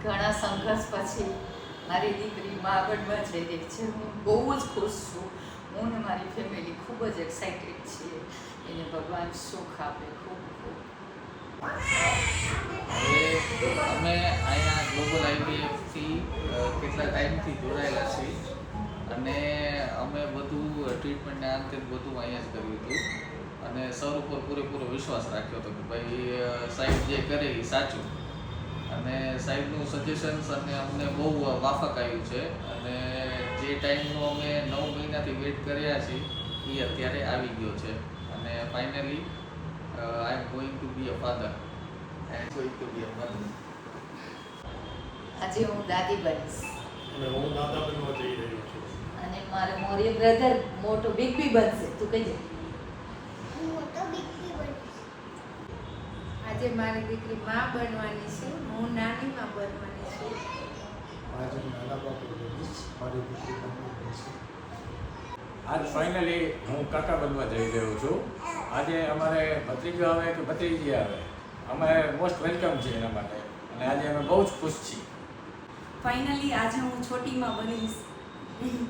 ઘણા સંઘર્ષ પછી મારી દીકરી મા બનવા જઈ રહી છે. હું બહુ જ ખુશ છું. હું ને મારી ફેમિલી ખૂબ જ એક્સાઇટેડ છીએ. એને ભગવાન સુખ આપે. ખૂબ ખૂબ હવે અમે અહીંયા ગ્લોબલ IVFથી કેટલા ટાઈમથી જોડાયેલા છીએ અને અમે બધું ટ્રીટમેન્ટને અંતે બધું અહીંયા જ કર્યું હતું અને સર ઉપર પૂરેપૂરો વિશ્વાસ રાખ્યો હતો કે ભાઈ સાહેબ જે કરે એ સાચું અને સાહેબનું સજેશન્સ અને અમને બહુ માફક આવ્યું છે અને જે ટાઈમનો અમે 9 મહિનાથી વેઇટ કર્યા છીએ એ અત્યારે આવી ગયો છે અને finally I am going to be a father. I am going to be a mother. આજે હું દાદી બનીશ અને હું દાદા બનવા જઈ રહ્યો છું. અને મારો મોરી બ્રધર મોટો બિગ બી બનશે. તું કહેજે. આજે મારી દીકરી માં બનવાની છે. હું નાની માં બનવાની છું. આજે નાના બાપુ બનીશ. મારી દીકરી બનવાની છે. આજ ફાઇનલી હું કાકા બનવા જઈ રહ્યો છું. આજે અમારે ભત્રીજો આવે કે ભત્રીજી આવે અમે મોસ્ટ વેલકમ છે એના માટે અને આજે અમે બહુ જ ખુશ છીએ. ફાઇનલી આજે હું છોટીમાં બનીશ.